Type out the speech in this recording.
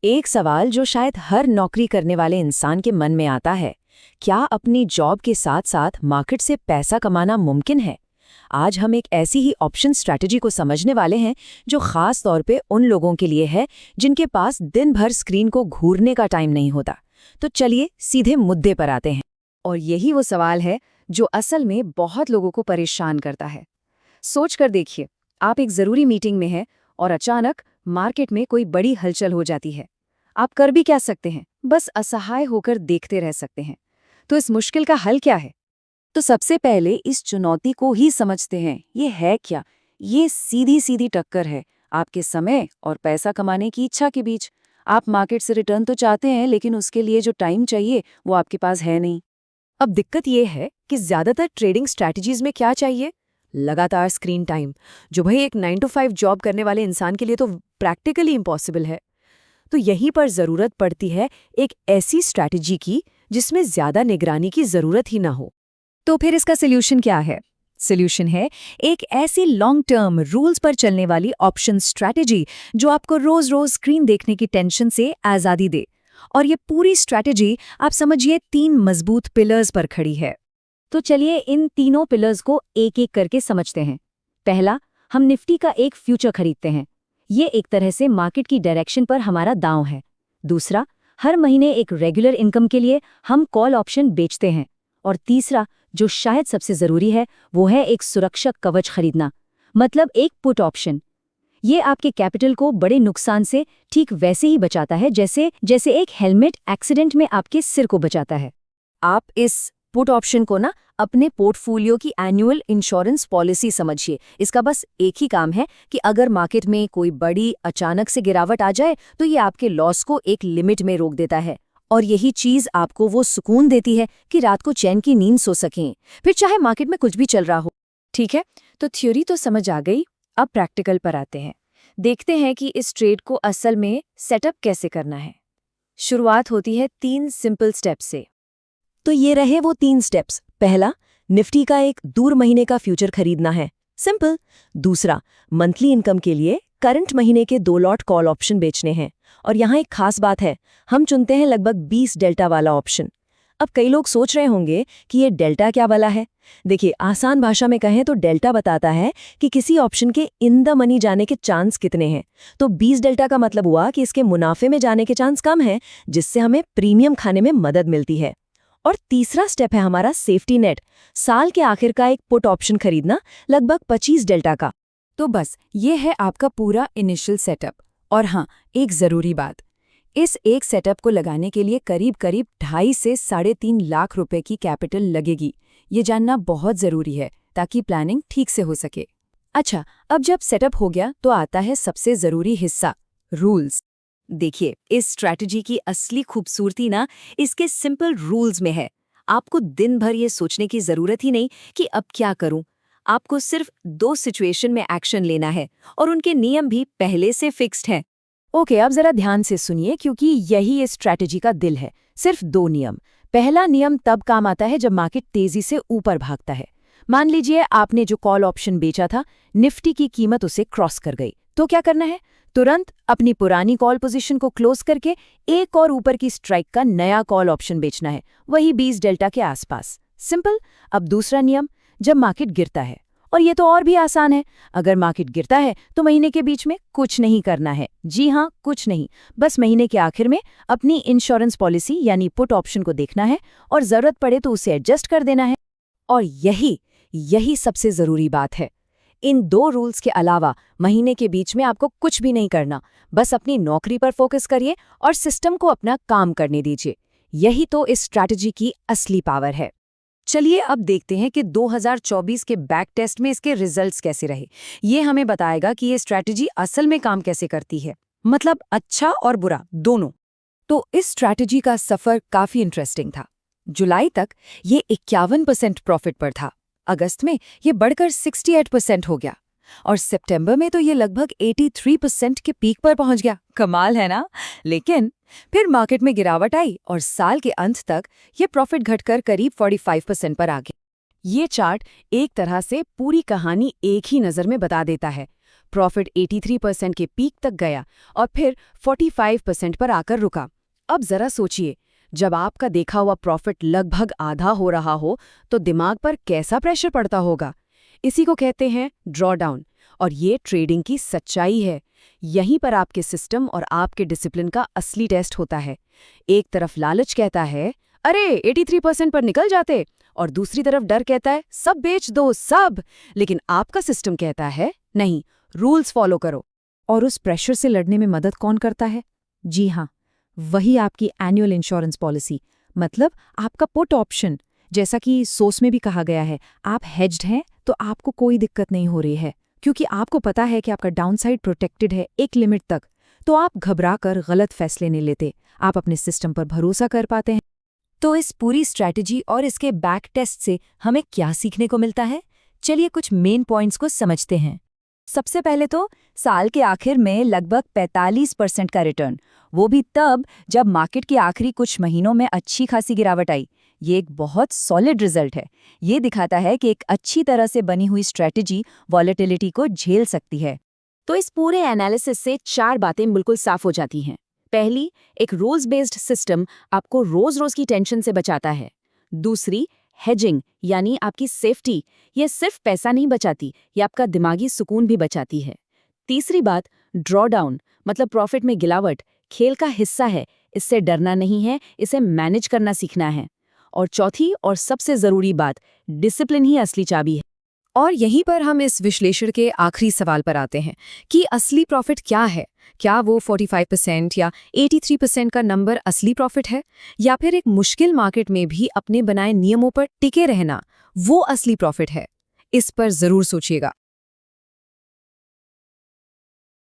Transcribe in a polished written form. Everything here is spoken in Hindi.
एक सवाल जो शायद हर नौकरी करने वाले इंसान के मन में आता है, क्या अपनी जॉब के साथ साथ मार्केट से पैसा कमाना मुमकिन है? आज हम एक ऐसी ही ऑप्शन स्ट्रैटेजी को समझने वाले हैं जो खास तौर पे उन लोगों के लिए है जिनके पास दिन भर स्क्रीन को घूरने का टाइम नहीं होता। तो चलिए सीधे मुद्दे पर आते हैं। और यही वो सवाल है जो असल में बहुत लोगों को परेशान करता है। सोच कर देखिए, आप एक ज़रूरी मीटिंग में हैं और अचानक मार्केट में कोई बड़ी हलचल हो जाती है। आप कर भी क्या सकते हैं? बस असहाय होकर देखते रह सकते हैं। तो इस मुश्किल का हल क्या है? तो सबसे पहले इस चुनौती को ही समझते हैं। ये है क्या? ये सीधी सीधी टक्कर है आपके समय और पैसा कमाने की इच्छा के बीच। आप मार्केट से रिटर्न तो चाहते हैं, लेकिन उसके लिए जो टाइम चाहिए वो आपके पास है नहीं। अब दिक्कत ये है कि ज़्यादातर ट्रेडिंग स्ट्रैटेजीज में क्या चाहिए? लगातार स्क्रीन टाइम, जो भाई एक 9 to 5 जॉब करने वाले इंसान के लिए तो प्रैक्टिकली इम्पॉसिबल है। तो यहीं पर ज़रूरत पड़ती है एक ऐसी स्ट्रैटेजी की जिसमें ज़्यादा निगरानी की ज़रूरत ही ना हो। तो फिर इसका सोल्यूशन क्या है? सोल्यूशन है एक ऐसी लॉन्ग टर्म रूल्स पर चलने वाली ऑप्शन स्ट्रैटेजी जो आपको रोज रोज स्क्रीन देखने की टेंशन से आज़ादी दे। और ये पूरी स्ट्रैटेजी आप समझिए 3 मजबूत पिलर्स पर खड़ी है। तो चलिए इन तीनों पिलर्स को एक एक करके समझते हैं। पहला, हम निफ्टी का एक फ्यूचर खरीदते हैं। ये एक तरह से मार्केट की डायरेक्शन पर हमारा दांव है। दूसरा, हर महीने एक रेगुलर इनकम के लिए हम कॉल ऑप्शन बेचते हैं। और तीसरा, जो शायद सबसे जरूरी है, वो है एक सुरक्षा कवच खरीदना, मतलब एक पुट ऑप्शन। ये आपके कैपिटल को बड़े नुकसान से ठीक वैसे ही बचाता है जैसे एक हेलमेट एक्सीडेंट में आपके सिर को बचाता है। आप इस पुट ऑप्शन को ना अपने पोर्टफोलियो की एनुअल इंश्योरेंस पॉलिसी समझिए। इसका बस एक ही काम है कि अगर मार्केट में कोई बड़ी अचानक से गिरावट आ जाए तो ये आपके लॉस को एक लिमिट में रोक देता है। और यही चीज आपको वो सुकून देती है कि रात को चैन की नींद सो सकें, फिर चाहे मार्केट में कुछ भी चल रहा हो। ठीक है, तो थ्योरी तो समझ आ गई। अब प्रैक्टिकल पर आते हैं। देखते हैं कि इस ट्रेड को असल में सेटअप कैसे करना है। शुरुआत होती है 3 सिंपल स्टेप से। तो ये रहे वो 3 स्टेप्स। पहला, निफ्टी का एक दूर महीने का फ्यूचर खरीदना है, सिंपल। दूसरा, मंथली इनकम के लिए करंट महीने के 2 लॉट कॉल ऑप्शन बेचने हैं। और यहाँ एक खास बात है, हम चुनते हैं लगभग 20 डेल्टा वाला ऑप्शन। अब कई लोग सोच रहे होंगे कि ये डेल्टा क्या वाला है। देखिए, आसान भाषा में कहें तो डेल्टा बताता है कि किसी ऑप्शन के इन द मनी जाने के चांस कितने हैं। तो 20 डेल्टा का मतलब हुआ कि इसके मुनाफे में जाने के चांस कम हैं, जिससे हमें प्रीमियम खाने में मदद मिलती है। और तीसरा स्टेप है हमारा सेफ्टी नेट, साल के आखिर का एक पुट ऑप्शन खरीदना, लगभग 25 डेल्टा का। तो बस ये है आपका पूरा इनिशियल सेटअप। और हाँ, एक ज़रूरी बात, इस एक सेटअप को लगाने के लिए करीब 2.5 से 3.5 लाख रुपए की कैपिटल लगेगी। ये जानना बहुत ज़रूरी है ताकि प्लानिंग ठीक से हो सके। अच्छा, अब जब सेटअप हो गया तो आता है सबसे ज़रूरी हिस्सा, रूल्स। देखिए, इस स्ट्रैटेजी की असली खूबसूरती ना इसके सिंपल रूल्स में है। आपको दिन भर ये सोचने की ज़रूरत ही नहीं कि अब क्या करूं। आपको सिर्फ 2 सिचुएशन में एक्शन लेना है और उनके नियम भी पहले से फिक्स्ड हैं। ओके, अब जरा ध्यान से सुनिए क्योंकि यही इस स्ट्रैटेजी का दिल है। सिर्फ 2 नियम। पहला नियम तब काम आता है जब मार्केट तेजी से ऊपर भागता है। मान लीजिए आपने जो कॉल ऑप्शन बेचा था, निफ्टी की कीमत उसे क्रॉस कर गई, तो क्या करना है? तुरंत अपनी पुरानी कॉल पोजीशन को क्लोज करके एक और ऊपर की स्ट्राइक का नया कॉल ऑप्शन बेचना है, वही 20 डेल्टा के आसपास। सिंपल। अब दूसरा नियम, जब मार्केट गिरता है, और ये तो और भी आसान है। अगर मार्केट गिरता है तो महीने के बीच में कुछ नहीं करना है। जी हाँ, कुछ नहीं। बस महीने के आखिर में अपनी इंश्योरेंस पॉलिसी यानी पुट ऑप्शन को देखना है और जरूरत पड़े तो उसे एडजस्ट कर देना है। और यही सबसे जरूरी बात है। इन 2 रूल्स के अलावा महीने के बीच में आपको कुछ भी नहीं करना। बस अपनी नौकरी पर फोकस करिए और सिस्टम को अपना काम करने दीजिए। यही तो इस स्ट्रैटेजी की असली पावर है। चलिए अब देखते हैं कि 2024 के बैक टेस्ट में इसके रिजल्ट्स कैसे रहे। ये हमें बताएगा कि ये स्ट्रैटेजी असल में काम कैसे करती है, मतलब अच्छा और बुरा दोनों। तो इस स्ट्रैटेजी का सफर काफी इंटरेस्टिंग था। जुलाई तक ये 51% प्रॉफिट पर था। अगस्त में ये बढ़कर 68% हो गया और सितंबर में तो ये लगभग 83% के पीक पर पहुंच गया। कमाल है ना? लेकिन फिर मार्केट में गिरावट आई और साल के अंत तक ये प्रॉफिट घटकर करीब 45% पर आ गया। ये चार्ट एक तरह से पूरी कहानी एक ही नज़र में बता देता है। प्रॉफिट 83% के पीक तक गया और फिर 45% पर आकर रुका। अब जरा सोचिए, जब आपका देखा हुआ प्रॉफिट लगभग आधा हो रहा हो तो दिमाग पर कैसा प्रेशर पड़ता होगा। इसी को कहते हैं ड्रॉडाउन, और ये ट्रेडिंग की सच्चाई है। यहीं पर आपके सिस्टम और आपके डिसिप्लिन का असली टेस्ट होता है। एक तरफ लालच कहता है अरे 83% पर निकल जाते, और दूसरी तरफ डर कहता है सब बेच दो सब। लेकिन आपका सिस्टम कहता है नहीं, रूल्स फॉलो करो। और उस प्रेशर से लड़ने में मदद कौन करता है? जी हाँ, वही आपकी एनुअल इंश्योरेंस पॉलिसी, मतलब आपका पुट ऑप्शन। जैसा कि सोर्स में भी कहा गया है, आप हेज्ड हैं तो आपको कोई दिक्कत नहीं हो रही है, क्योंकि आपको पता है कि आपका डाउनसाइड प्रोटेक्टेड है एक लिमिट तक। तो आप घबराकर गलत फैसले नहीं लेते, आप अपने सिस्टम पर भरोसा कर पाते हैं। तो इस पूरी स्ट्रैटेजी और इसके बैक टेस्ट से हमें क्या सीखने को मिलता है? चलिए कुछ मेन पॉइंट्स को समझते हैं। सबसे पहले तो साल के आखिर में लगभग 45% का रिटर्न, वो भी तब जब मार्केट के आखिरी कुछ महीनों में अच्छी खासी गिरावट आई। ये एक बहुत सॉलिड रिजल्ट है। ये दिखाता है कि एक अच्छी तरह से बनी हुई स्ट्रैटेजी वॉलेटिलिटी को झेल सकती है। तो इस पूरे एनालिसिस से 4 बातें बिल्कुल साफ हो जाती हैं। पहली, एक रूल्स बेस्ड सिस्टम आपको रोज-रोज की टेंशन से बचाता है। दूसरी, हेजिंग यानी आपकी सेफ्टी, ये सिर्फ पैसा नहीं बचाती, ये आपका दिमागी सुकून भी बचाती है। तीसरी बात, ड्रॉडाउन मतलब प्रॉफिट में गिरावट खेल का हिस्सा है, इससे डरना नहीं है, इसे मैनेज करना सीखना है। और चौथी और सबसे ज़रूरी बात, डिसिप्लिन ही असली चाबी है। और यहीं पर हम इस विश्लेषण के आखिरी सवाल पर आते हैं कि असली प्रॉफिट क्या है? क्या वो 45% या 83% का नंबर असली प्रॉफिट है, या फिर एक मुश्किल मार्केट में भी अपने बनाए नियमों पर टिके रहना वो असली प्रॉफिट है? इस पर जरूर सोचिएगा।